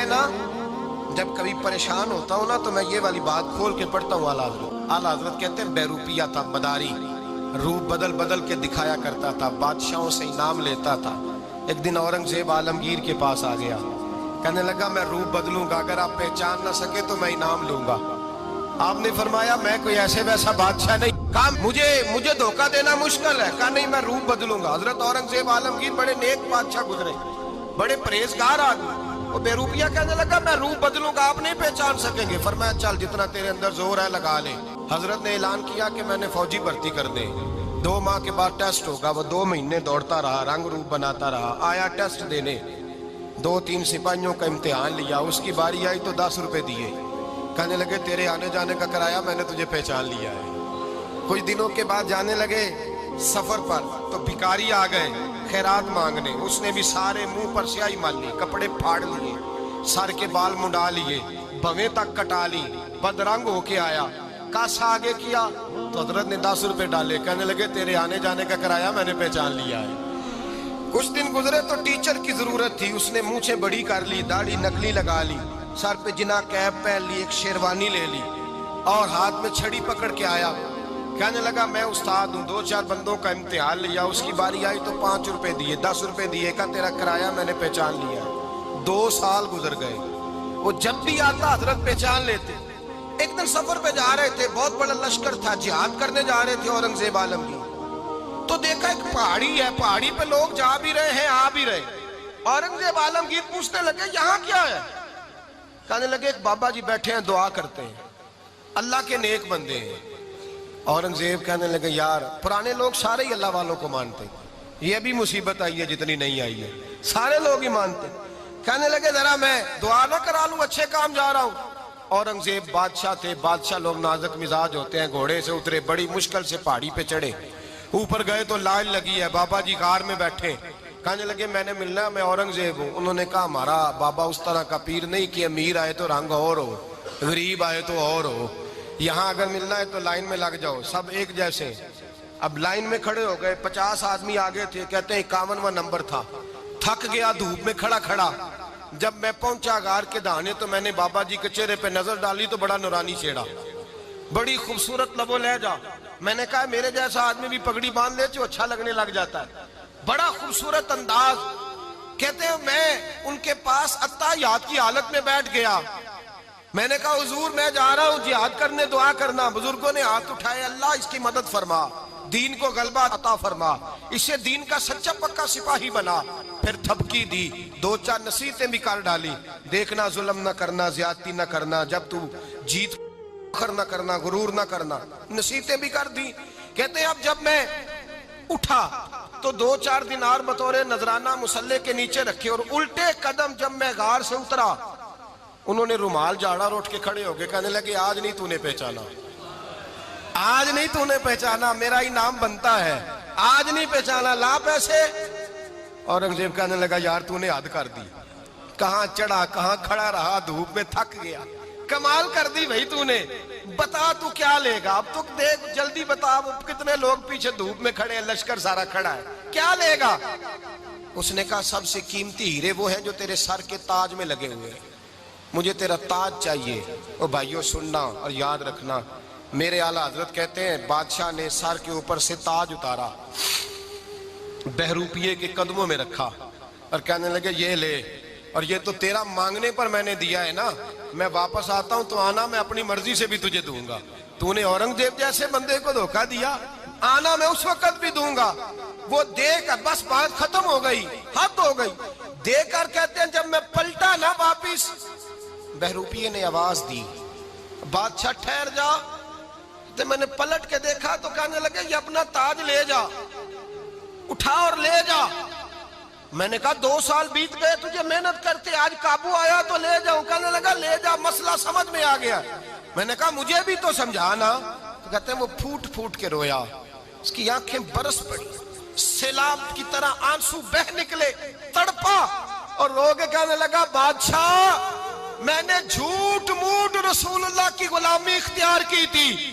نا جب کبھی پریشان ہوتا ہوں نا تو میں یہ والی بات کھول کے پڑھتا ہوں اعلیٰ حضرت کہتے ہیں بیروپیہ تھا مداری، روپ بدل بدل کے دکھایا کرتا تھا، بادشاہوں سے انعام لیتا تھا۔ ایک دن اورنگزیب عالمگیر کے پاس آ گیا، کہنے لگا میں روپ بدلوں گا، اگر آپ پہچان نہ سکے تو میں انعام لوں گا۔ آپ نے فرمایا میں کوئی ایسے ویسا بادشاہ نہیں، کہا مجھے دھوکہ دینا مشکل ہے، کہا نہیں میں روپ بدلوں گا۔ حضرت اورنگزیب عالمگیر بڑے نیک بادشاہ گزرے، بڑے پرہیزگار آدمی، وہ بیروپیہ کہنے لگا میں روپ بدلوں گا، آپ نہیں پہچان سکیں گے۔ فرمایا چل جتنا تیرے اندر زور ہے لگا لے۔ حضرت نے اعلان کیا کہ میں نے فوجی بھرتی کر دے، 2 ماہ کے بعد ٹیسٹ ہوگا۔ وہ 2 مہینے دوڑتا رہا، رنگ روپ بناتا رہا، آیا ٹیسٹ دینے، 2-3 سپاہیوں کا امتحان لیا، اس کی باری آئی تو 10 روپے دیے، کہنے لگے تیرے آنے جانے کا کرایہ میں نے تجھے پہچان لیا ہے۔ کچھ دنوں کے بعد جانے لگے سفر پر تو بھکاری آ گئے خیرات مانگنے، اس نے بھی سارے منہ پر سیاہی مال لی، کپڑے پھاڑ لیے، سر کے بال منڈا لیے، بھویں تک کٹا لی، بدرنگ ہو کے آیا۔ کاسا آگے کیا تو حضرت نے 10 روپے ڈالے، کہنے لگے تیرے آنے جانے کا کرایہ میں نے پہچان لیا ہے۔ کچھ دن گزرے تو ٹیچر کی ضرورت تھی، اس نے مونچھیں بڑی کر لی، داڑھی نکلی لگا لی، سر پہ جنا کیپ پہن لی، ایک شیروانی لے لی اور ہاتھ میں چھڑی پکڑ کے آیا، کہنے لگا میں استاد ہوں، 2-4 بندوں کا امتحان لیا، اس کی باری آئی تو 5 روپے دیے، 10 روپے دیے، کہا تیرا کرایہ میں نے پہچان لیا ہے۔ 2 سال گزر گئے، وہ جب بھی آتا حضرت پہچان لیتے۔ ایک دن سفر پہ جا رہے تھے، بہت بڑا لشکر تھا، جہاد کرنے جا رہے تھے اورنگزیب عالمگیر، تو دیکھا ایک پہاڑی ہے، پہاڑی پہ لوگ جا بھی رہے ہیں آ بھی رہے۔ اورنگزیب عالمگیر پوچھنے لگے یہاں کیا ہے؟ کہنے لگے ایک بابا جی بیٹھے ہیں دعا کرتے ہیں، اللہ کے نیک بندے ہیں۔ اورنگزیب کہنے لگے یار پرانے لوگ سارے ہی اللہ والوں کو مانتے، یہ بھی مصیبت آئی ہے جتنی نہیں آئی ہے، سارے لوگ ہی مانتے۔ کہنے لگے ذرا میں دعا نہ کرا لوں، اچھے کام جا رہا ہوں۔ اورنگزیب بادشاہ تھے، بادشاہ لوگ نازک مزاج ہوتے ہیں، گھوڑے سے اترے، بڑی مشکل سے پہاڑی پہ چڑھے، اوپر گئے تو لائن لگی ہے، بابا جی غار میں بیٹھے، کہنے لگے میں نے ملنا، میں اورنگزیب ہوں۔ انہوں نے کہا ہمارا بابا اس طرح کا پیر نہیں کہ امیر آئے تو رنگ اور ہو، غریب آئے تو اور ہو، یہاں اگر ملنا ہے تو لائن میں لگ جاؤ، سب ایک جیسے۔ اب لائن میں کھڑے ہو گئے، 50 آدمی آگے تھے، کہتے ہیں 51واں نمبر تھا، تھک گیا دھوپ میں کھڑا کھڑا۔ جب میں پہنچا غار کے دہانے تو میں نے بابا جی کے چہرے پہ نظر ڈالی تو بڑا نورانی چہرہ، بڑی خوبصورت لب و لہجہ۔ میں نے کہا میرے جیسا آدمی بھی پگڑی باندھ لے تو اچھا لگنے لگ جاتا ہے، بڑا خوبصورت انداز۔ کہتے ہیں میں ان کے پاس اتحیات کی حالت میں بیٹھ گیا، میں نے کہا حضور میں جا رہا ہوں جہاد کرنے، دعا کرنا۔ بزرگوں نے ہاتھ اٹھائے، اللہ اس کی مدد فرما، دین کو غلبہ عطا فرما، اسے دین کا سچا پکا سپاہی بنا۔ پھر تھپکی دی، 2-4 نصیحتیں بھی کر ڈالی، دیکھنا ظلم نہ کرنا، زیادتی نہ کرنا، جب تو جیت فخر نہ کرنا، غرور نہ کرنا، نصیحتیں بھی کر دی۔ کہتے ہیں اب جب میں اٹھا تو 2-4 دینار بطور نذرانہ مسلح کے نیچے رکھے، اور الٹے قدم جب میں غار سے اترا انہوں نے رومال جھاڑا اور اٹھ کے کھڑے ہو گئے، کہنے لگے آج نہیں تو نے پہچانا، آج نہیں تو نے پہچانا، میرا ہی نام بنتا ہے، آج نہیں پہچانا، لا پیسے۔ اورنگزیب کہنے لگا یار تو نے حد کر دی، کہاں چڑھا کہاں کھڑا رہا، دھوپ میں تھک گیا، کمال کر دی بھائی تو نے، بتا تو کیا لے گا، اب تو دیکھ جلدی بتا، وہ کتنے لوگ پیچھے دھوپ میں کھڑے ہیں، لشکر سارا کھڑا ہے، کیا لے گا؟ اس نے کہا سب سے قیمتی ہیرے وہ ہیں جو تیرے سر کے تاج میں لگے ہوئے ہیں، مجھے تیرا تاج چاہیے۔ او بھائیو سننا اور یاد رکھنا، میرے اعلیٰ حضرت کہتے ہیں بادشاہ نے سر کے اوپر سے تاج اتارا، بہروپیے کے قدموں میں رکھا اور کہنے لگے یہ لے، اور یہ تو تیرا مانگنے پر میں نے دیا ہے نا، میں واپس آتا ہوں تو آنا میں اپنی مرضی سے بھی تجھے دوں گا، تو نے اورنگزیب جیسے بندے کو دھوکہ دیا، آنا میں اس وقت بھی دوں گا۔ وہ دے کر بس بات ختم ہو گئی، حد ہو گئی، دے کر کہتے ہیں جب میں پلٹا نہ واپس، بہروپیے نے آواز دی بادشاہ ٹھہر جا، تو میں نے پلٹ کے دیکھا تو کہنے لگے یہ اپنا تاج لے جا، اٹھا اور لے جا۔ میں نے کہا 2 سال بیت گئے تجھے محنت کرتے، آج قابو آیا تو لے جاؤں، کہنے لگا لے جا، مسئلہ سمجھ میں آ گیا۔ میں نے کہا مجھے بھی تو سمجھانا، تو کہتے ہیں وہ پھوٹ پھوٹ کے رویا، اس کی آنکھیں برس پڑی، سیلاب کی طرح آنسو بہ نکلے، تڑپا اور رو کے کہنے لگا بادشاہ میں نے جھوٹ موٹ رسول اللہ کی غلامی اختیار کی تھی،